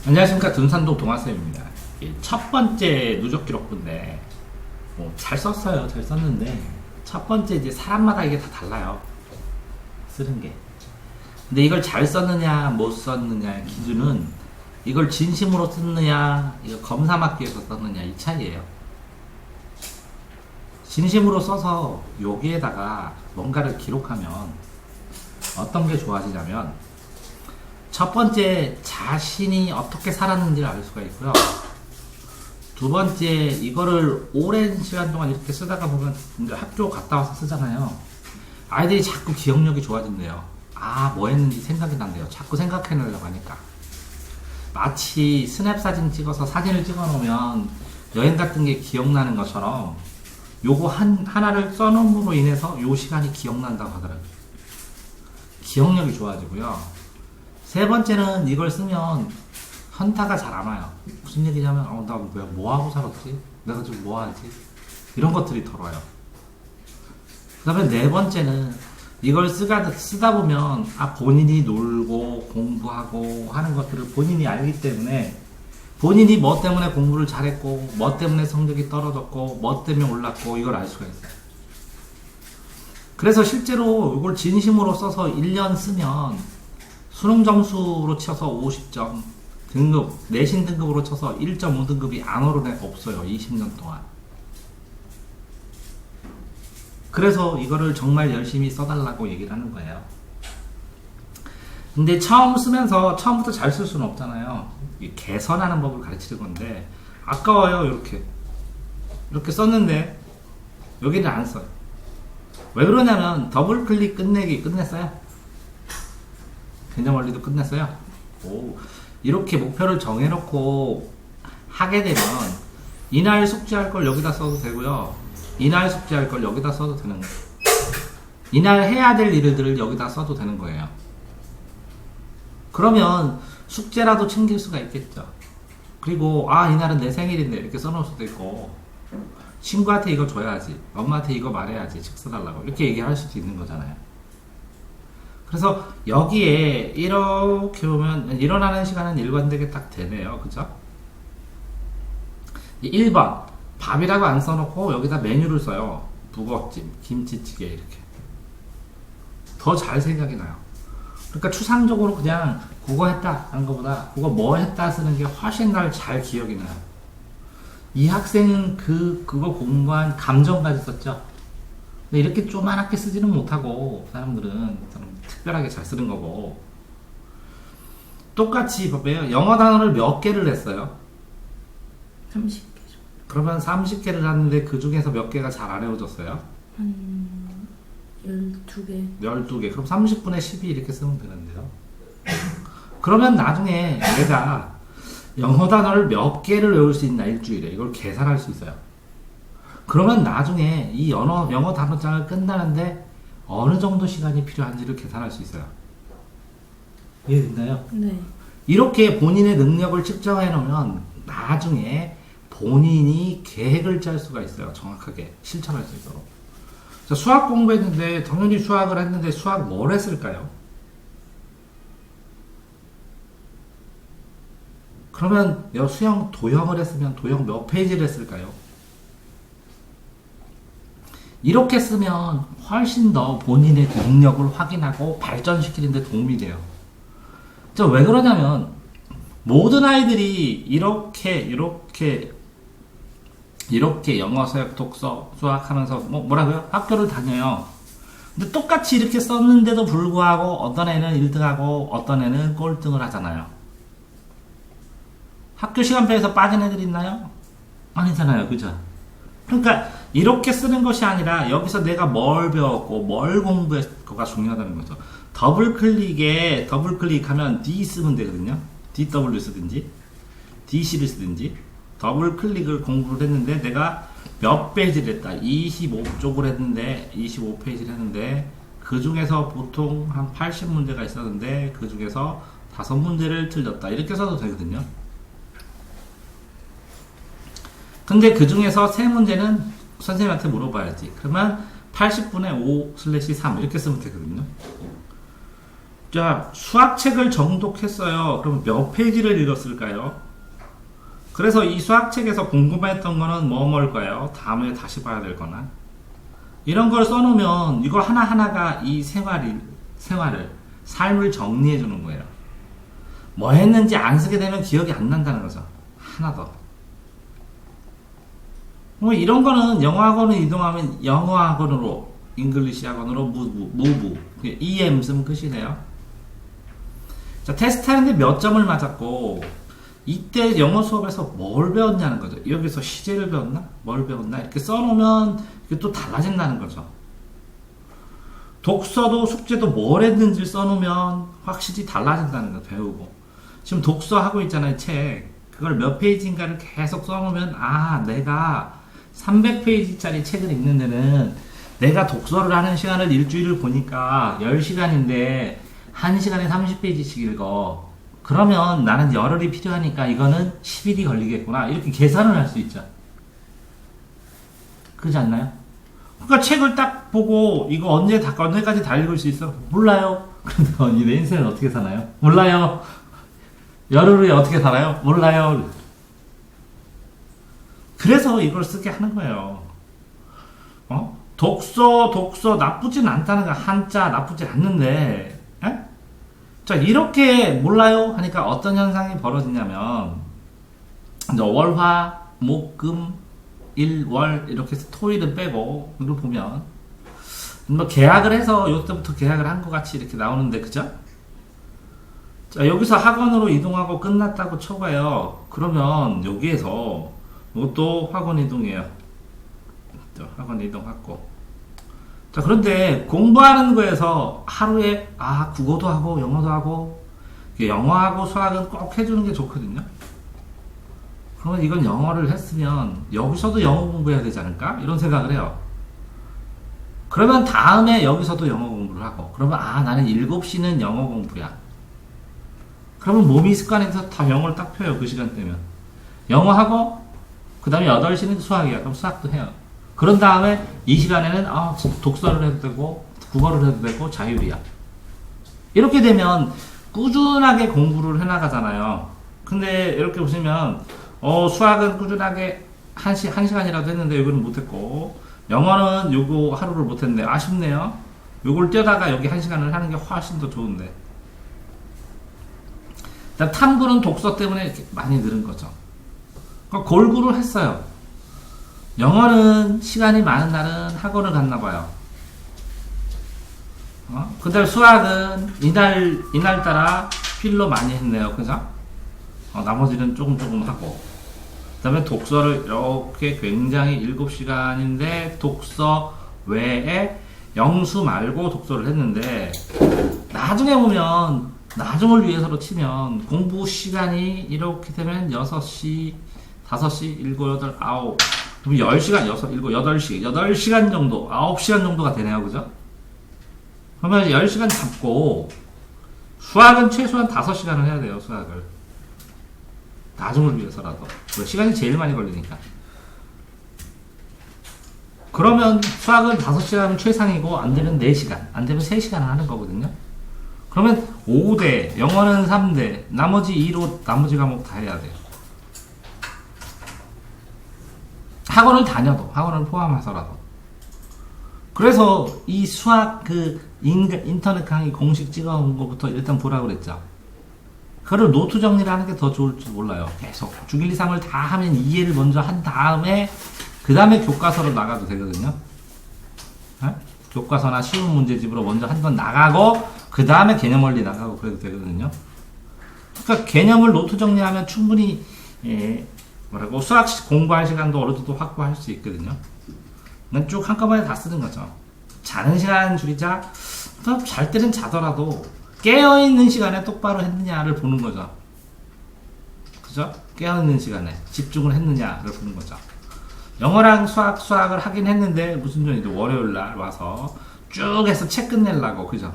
안녕하십니까. 둔산동 동아쌤입니다. 첫 번째 누적 기록부인데 잘 썼어요. 잘 썼는데 첫 번째 이제 사람마다 이게 다 달라요. 쓰는 게. 근데 이걸 잘 썼느냐 못 썼느냐의 기준은 이걸 진심으로 썼느냐 이거 검사 막기 위해서 썼느냐 이 차이예요. 진심으로 써서 여기에다가 뭔가를 기록하면 어떤 게 좋아지냐면 첫 번째, 자신이 어떻게 살았는지를 알 수가 있고요. 두 번째, 이거를 오랜 시간 동안 이렇게 쓰다가 보면 이제 학교 갔다 와서 쓰잖아요. 아이들이 자꾸 기억력이 좋아진대요. 아, 뭐 했는지 생각이 난대요. 자꾸 생각해내려고 하니까. 마치 스냅 사진 찍어서 사진을 찍어 놓으면 여행 같은 게 기억나는 것처럼 요거 하나를 써놓음으로 인해서 요 시간이 기억난다고 하더라고요. 기억력이 좋아지고요. 세 번째는 이걸 쓰면 현타가 잘 안 와요. 무슨 얘기냐면 나 뭐 하고 살았지? 내가 지금 뭐 하지? 이런 것들이 덜 와요. 그 다음에 네 번째는 이걸 쓰다 보면 본인이 놀고 공부하고 하는 것들을 본인이 알기 때문에 본인이 뭐 때문에 공부를 잘했고 뭐 때문에 성적이 떨어졌고 뭐 때문에 올랐고 이걸 알 수가 있어요. 그래서 실제로 이걸 진심으로 써서 1년 쓰면 수능 점수로 쳐서 50점, 등급, 내신 등급으로 쳐서 1.5등급이 안 오른 애가 없어요. 20년 동안. 그래서 이거를 정말 열심히 써달라고 얘기를 하는 거예요. 근데 처음 쓰면서 처음부터 잘 쓸 수는 없잖아요. 개선하는 법을 가르치는 건데 아까워요. 이렇게 썼는데 여기는 안 써요. 왜 그러냐면 더블 클릭 끝냈어요. 개념 원리도 끝냈어요. 이렇게 목표를 정해놓고 하게 되면 이날 숙제할 걸 여기다 써도 되고요. 이날 숙제할 걸 여기다 써도 되는 거예요. 이날 해야 될 일들을 여기다 써도 되는 거예요. 그러면 숙제라도 챙길 수가 있겠죠. 그리고 이날은 내 생일인데 이렇게 써놓을 수도 있고 친구한테 이거 줘야지, 엄마한테 이거 말해야지, 책 써달라고 이렇게 얘기할 수도 있는 거잖아요. 그래서 여기에 이렇게 보면 일어나는 시간은 일관되게 딱 되네요. 그죠? 1번 밥이라고 안 써놓고 여기다 메뉴를 써요. 북어찜, 김치찌개 이렇게. 더 잘 생각이 나요. 그러니까 추상적으로 그냥 그거 했다 하는 것보다 그거 뭐 했다 쓰는 게 훨씬 잘 기억이 나요. 이 학생은 그거 공부한 감정까지 썼죠. 근데 이렇게 조그맣게 쓰지는 못하고 사람들은 특별하게 잘 쓰는 거고. 똑같이 봐봐요. 영어 단어를 몇 개를 했어요? 30개. 그러면 30개를 하는데 그 중에서 몇 개가 잘 안 외워졌어요? 한 12개. 12개. 그럼 30분의 12 이렇게 쓰면 되는데요. 그러면 나중에 내가 영어 단어를 몇 개를 외울 수 있나 일주일에 이걸 계산할 수 있어요. 그러면 나중에 이 영어 단어장을 끝나는데 어느 정도 시간이 필요한지를 계산할 수 있어요. 이해됐나요? 네. 이렇게 본인의 능력을 측정해 놓으면 나중에 본인이 계획을 짤 수가 있어요. 정확하게 실천할 수 있도록. 수학 공부했는데 당연히 수학을 했는데 수학 뭘 했을까요? 그러면 수영 도형을 했으면 도형 몇 페이지를 했을까요? 이렇게 쓰면 훨씬 더 본인의 능력을 확인하고 발전시키는 데 도움이 돼요. 왜 그러냐면 모든 아이들이 이렇게 영어, 서역, 독서, 수학하면서 뭐라고요? 학교를 다녀요. 근데 똑같이 이렇게 썼는데도 불구하고 어떤 애는 1등하고 어떤 애는 꼴등을 하잖아요. 학교 시간표에서 빠진 애들이 있나요? 아니잖아요. 그죠? 그러니까 이렇게 쓰는 것이 아니라 여기서 내가 뭘 배웠고 뭘 공부했고가 중요하다는 거죠. 더블 클릭하면 D 쓰면 되거든요. DW 쓰든지 DC를 쓰든지 더블 클릭을 공부를 했는데 내가 몇 페이지를 했다. 25쪽을 했는데 25페이지를 했는데 그 중에서 보통 한 80문제가 있었는데 그 중에서 5문제를 틀렸다. 이렇게 써도 되거든요. 근데 그 중에서 3문제는 선생님한테 물어봐야지. 그러면 80분의 5/3 이렇게 쓰면 되거든요. 자, 수학책을 정독했어요. 그럼 몇 페이지를 읽었을까요? 그래서 이 수학책에서 궁금했던 거는 뭘까요? 다음에 다시 봐야 될 거나. 이런 걸 써놓으면 이거 하나하나가 이 삶을 정리해 주는 거예요. 뭐 했는지 안 쓰게 되면 기억이 안 난다는 거죠. 하나 더. 뭐 이런 거는 영어 학원을 이동하면 영어 학원으로, 잉글리시 학원으로 move. EM 쓰면 끝이네요. 자, 테스트 하는데 몇 점을 맞았고, 이때 영어 수업에서 뭘 배웠냐는 거죠. 여기서 시제를 배웠나? 뭘 배웠나? 이렇게 써놓으면 이게 또 달라진다는 거죠. 독서도 숙제도 뭘 했는지 써놓으면 확실히 달라진다는 거 배우고. 지금 독서 하고 있잖아요, 책. 그걸 몇 페이지인가를 계속 써놓으면, 아, 내가 300페이지짜리 책을 읽는 데는 내가 독서를 하는 시간을 일주일을 보니까 10시간인데 1시간에 30페이지씩 읽어. 그러면 나는 열흘이 필요하니까 이거는 10일이 걸리겠구나. 이렇게 계산을 할 수 있죠. 그렇지 않나요? 그러니까 책을 딱 보고 이거 언제까지 다 읽을 수 있어? 몰라요. 그런데 내 인생은 어떻게 사나요? 몰라요. 열흘 후에 어떻게 살아요? 몰라요. 그래서 이걸 쓰게 하는 거예요. 독서 나쁘진 않다는 거. 한자 나쁘진 않는데, 에? 자, 이렇게 몰라요 하니까 어떤 현상이 벌어지냐면, 이제 월화, 목, 금, 일, 월, 이렇게 해서 토일은 빼고, 이걸 보면, 뭐 계약을 해서 요때부터 계약을 한 것 같이 이렇게 나오는데, 그죠? 자, 여기서 학원으로 이동하고 끝났다고 쳐봐요. 그러면 여기에서 이것도 학원 이동이에요. 학원 이동하고. 자, 그런데 공부하는 거에서 하루에 국어도 하고 영어도 하고, 영어하고 수학은 꼭 해주는 게 좋거든요. 그러면 이건 영어를 했으면 여기서도 영어 공부해야 되지 않을까? 이런 생각을 해요. 그러면 다음에 여기서도 영어 공부를 하고, 그러면 나는 7시는 영어 공부야. 그러면 몸이 습관해서 다 영어를 딱 펴요. 그 시간대면 영어하고, 그 다음에 8시는 수학이야. 그럼 수학도 해요. 그런 다음에 이 시간에는 독서를 해도 되고 국어를 해도 되고 자율이야. 이렇게 되면 꾸준하게 공부를 해나가잖아요. 근데 이렇게 보시면 수학은 꾸준하게 한 시간이라도 했는데 여기는 못했고, 영어는 요거 하루를 못했는데 아쉽네요. 요걸 떼다가 여기 1시간을 하는 게 훨씬 더 좋은데. 탐구는 독서 때문에 이렇게 많이 늘은 거죠. 그러니까 골고루 했어요. 영어는 시간이 많은 날은 학원을 갔나 봐요. 그 다음에 수학은 이날따라 필로 많이 했네요. 그죠? 나머지는 조금 하고. 그 다음에 독서를 이렇게 굉장히 7시간인데 독서 외에 영수 말고 독서를 했는데, 나중에 보면 나중을 위해서로 치면 공부 시간이 이렇게 되면 6시, 5시, 7, 8, 9 그럼 10시간, 6, 7, 8시간 정도, 9시간 정도가 되네요. 그죠? 그러면 10시간 잡고, 수학은 최소한 5시간을 해야 돼요. 수학을. 나중을 위해서라도. 시간이 제일 많이 걸리니까. 그러면 수학은 5시간은 최상이고, 안 되면 4시간, 안 되면 3시간 하는 거거든요. 그러면 5대, 영어는 3대, 나머지 2로 나머지 과목 다 해야 돼요. 학원을 다녀도, 학원을 포함해서라도. 그래서 이 수학 인터넷 강의 공식 찍어온 것부터 일단 보라고 그랬죠. 그걸 노트 정리를 하는 게 더 좋을지 몰라요. 계속 주 1, 2, 3을 다 하면 이해를 먼저 한 다음에 그 다음에 교과서로 나가도 되거든요. 교과서나 쉬운 문제집으로 먼저 한 번 나가고 그 다음에 개념 원리 나가고 그래도 되거든요. 그러니까 개념을 노트 정리하면 충분히 수학 공부할 시간도 어느 정도 확보할 수 있거든요. 쭉 한꺼번에 다 쓰는 거죠. 자는 시간 줄이자. 잘 때는 자더라도 깨어있는 시간에 똑바로 했느냐를 보는 거죠. 그죠? 깨어있는 시간에 집중을 했느냐를 보는 거죠. 영어랑 수학을 하긴 했는데 무슨 전이죠? 월요일날 와서 쭉 해서 책 끝내려고, 그죠?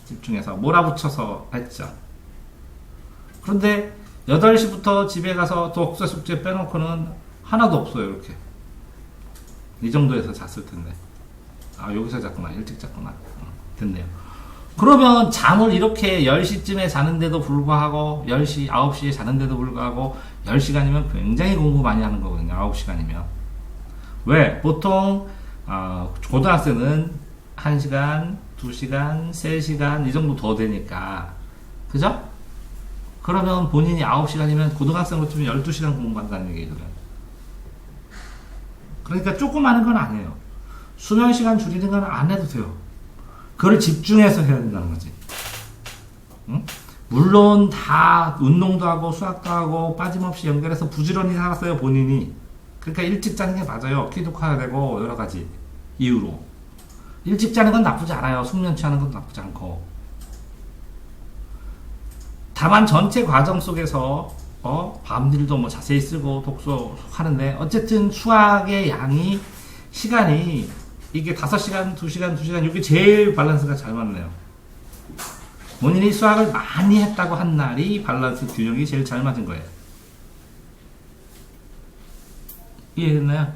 집중해서 몰아붙여서 했죠. 그런데 8시부터 집에 가서 독서 숙제 빼놓고는 하나도 없어요. 이렇게 이 정도에서 잤을 텐데 여기서 잤구나. 일찍 잤구나. 됐네요. 그러면 잠을 이렇게 10시쯤에 자는데도 불구하고 10시, 9시에 자는데도 불구하고 10시간이면 굉장히 공부 많이 하는 거거든요. 9시간이면. 왜? 보통 고등학생은 1시간, 2시간, 3시간 이 정도 더 되니까. 그죠? 그러면 본인이 9시간이면 고등학생으로 치면 12시간 공부한다는 얘기거든요. 그러니까 조금 하는 건 아니에요. 수면 시간 줄이는 건 안 해도 돼요. 그걸 집중해서 해야 된다는 거지. 응? 물론 다 운동도 하고 수학도 하고 빠짐없이 연결해서 부지런히 살았어요, 본인이. 그러니까 일찍 자는 게 맞아요. 키도 커야 되고 여러 가지 이유로. 일찍 자는 건 나쁘지 않아요. 숙면 취하는 건 나쁘지 않고. 다만 전체 과정 속에서 밤들도 뭐 자세히 쓰고 독서하는데 어쨌든 수학의 양이 시간이 이게 5시간, 2시간, 2시간 이게 제일 밸런스가 잘 맞네요. 본인이 수학을 많이 했다고 한 날이 밸런스 균형이 제일 잘 맞은 거예요. 이해됐나요?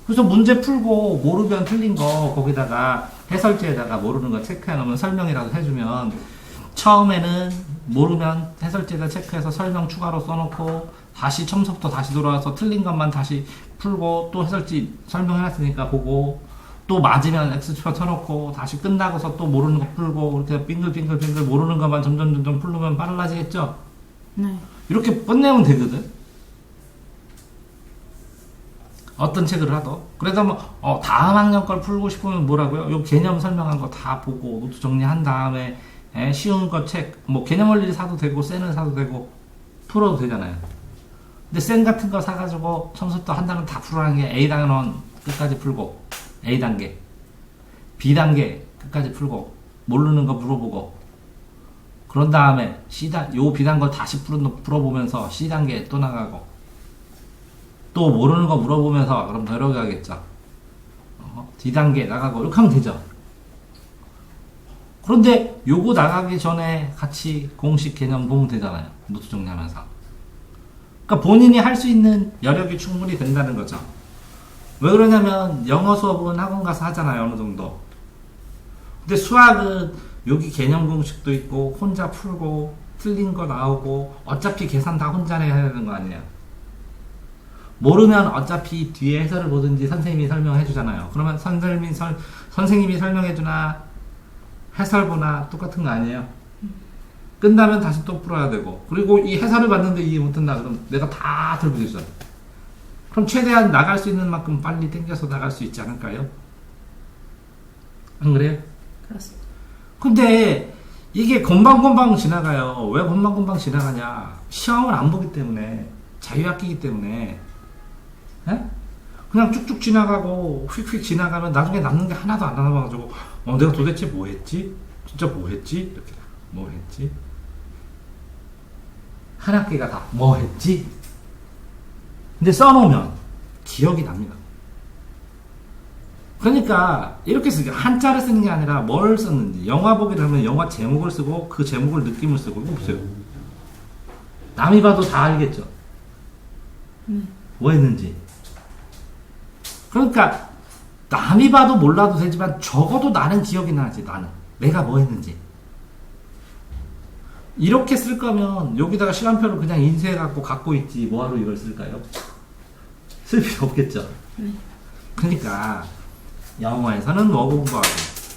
그래서 문제 풀고 모르면 틀린 거 거기다가 해설지에다가 모르는 거 체크해 놓으면 설명이라도 해주면 처음에는 모르면 해설지에다 체크해서 설명 추가로 써놓고 다시 처음부터 다시 돌아와서 틀린 것만 다시 풀고 또 해설지 설명해놨으니까 보고 또 맞으면 X표 쳐놓고 다시 끝나고서 또 모르는 거 풀고 이렇게 빙글빙글 모르는 것만 점점 풀면 빨라지겠죠? 네. 이렇게 끝내면 되거든. 어떤 책을 하도. 그래서 뭐 다음 학년 걸 풀고 싶으면 뭐라고요? 요 개념 설명한 거 다 보고 노트 정리한 다음에 쉬운 거 책, 뭐 개념 원리 사도 되고 센을 사도 되고 풀어도 되잖아요. 근데 센 같은 거 사가지고 처음부터 한 단원 다 풀어라는 게 A단원 끝까지 풀고 A단계, B단계 끝까지 풀고 모르는 거 물어보고 그런 다음에 요 B단 걸 다시 풀어보면서 C단계 또 나가고 또 모르는 거 물어보면서 그럼 내려가겠죠. D단계 나가고 이렇게 하면 되죠. 그런데 요거 나가기 전에 같이 공식 개념 보면 되잖아요. 노트 정리하면서. 그러니까 본인이 할 수 있는 여력이 충분히 된다는 거죠. 왜 그러냐면 영어 수업은 학원 가서 하잖아요. 어느 정도. 근데 수학은 여기 개념 공식도 있고 혼자 풀고 틀린 거 나오고 어차피 계산 다 혼자 해야 되는 거 아니에요. 모르면 어차피 뒤에 해설을 보든지 선생님이 설명해 주잖아요. 그러면 선생님이 설명해 주나 해설 보나 똑같은 거 아니에요? 끝나면 다시 또 풀어야 되고 그리고 이 해설을 봤는데 이해 못한다 그럼 내가 다 들고 있어. 그럼 최대한 나갈 수 있는 만큼 빨리 당겨서 나갈 수 있지 않을까요? 안 그래요? 그렇습니다. 근데 이게 금방금방 지나가요. 왜 금방금방 지나가냐? 시험을 안 보기 때문에 자유학기이기 때문에 에? 그냥 쭉쭉 지나가고 휙휙 지나가면 나중에 남는 게 하나도 안 남아가지고 내가 도대체 뭐 했지? 진짜 뭐 했지? 이렇게 뭐 했지? 한 학기가 다 뭐 했지? 근데 써놓으면 기억이 납니다. 그러니까 이렇게 쓰기 한자를 쓰는 게 아니라 뭘 썼는지 영화 보기를 하면 영화 제목을 쓰고 그 제목을 느낌을 쓰고 이거 보세요. 남이 봐도 다 알겠죠? 뭐 했는지. 그러니까 남이 봐도 몰라도 되지만 적어도 나는 기억이 나지. 나는 내가 뭐 했는지. 이렇게 쓸 거면 여기다가 시간표를 그냥 인쇄해갖고 갖고 있지 뭐하러 이걸 쓸까요? 쓸 필요 없겠죠. 그러니까 영어에서는 뭐 공부하고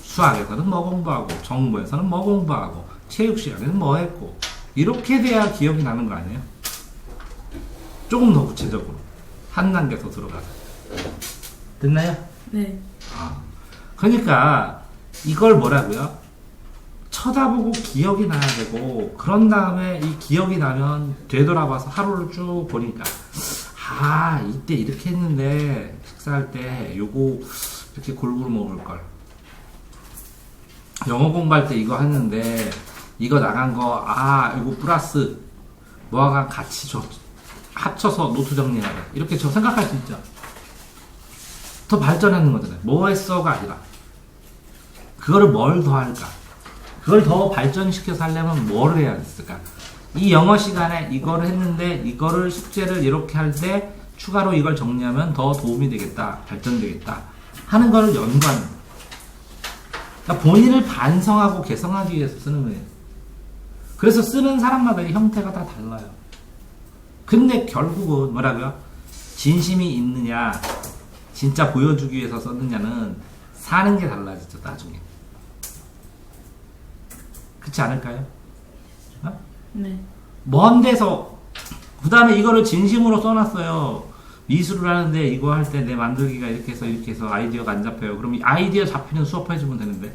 수학에서는 뭐 공부하고 정보에서는 뭐 공부하고 체육 시간에는 뭐 했고 이렇게 돼야 기억이 나는 거 아니에요? 조금 더 구체적으로 한 단계 더 들어가서 됐나요? 네. 그러니까 이걸 뭐라고요? 쳐다보고 기억이 나야 되고 그런 다음에 이 기억이 나면 되돌아봐서 하루를 쭉 보니까 이때 이렇게 했는데 식사할 때 요거 이렇게 골고루 먹을걸 영어 공부할 때 이거 했는데 이거 나간 거 이거 플러스 뭐가 같이 합쳐서 노트 정리하래 이렇게 저 생각할 수 있죠. 더 발전하는 거잖아요. 뭐 했어가 아니라 그거를 뭘 더 할까? 그걸 더 발전시켜서 하려면 뭘 해야 됐을까? 이 영어 시간에 이거를 했는데 이거를 숙제를 이렇게 할 때 추가로 이걸 정리하면 더 도움이 되겠다, 발전되겠다 하는 거를 연구하는 거예요. 그러니까 본인을 반성하고 개성하기 위해서 쓰는 거예요. 그래서 쓰는 사람마다 이 형태가 다 달라요. 근데 결국은 뭐라고요? 진심이 있느냐, 진짜 보여주기 위해서 썼느냐는 사는 게 달라지죠, 나중에. 그렇지 않을까요? 어? 네. 먼 데서, 그 다음에 이거를 진심으로 써놨어요. 미술을 하는데 이거 할 때 내 만들기가 이렇게 해서 아이디어가 안 잡혀요. 그럼 이 아이디어 잡히는 수업해주면 되는데.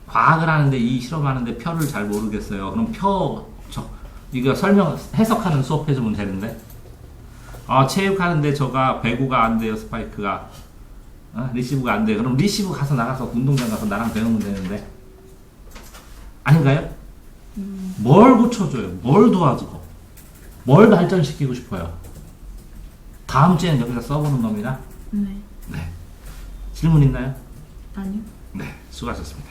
과학을 하는데 이 실험하는데 표를 잘 모르겠어요. 그럼 이거 해석하는 수업 해주면 되는데. 체육하는데 저가 배구가 안 돼요, 스파이크가. 리시브가 안 돼요. 그럼 리시브 가서 나가서 운동장 가서 나랑 배우면 되는데. 아닌가요? 뭘 고쳐줘요? 뭘 도와주고? 뭘 발전시키고 싶어요? 다음 주에는 여기다 써보는 겁니다. 네. 네. 질문 있나요? 아니요. 네, 수고하셨습니다.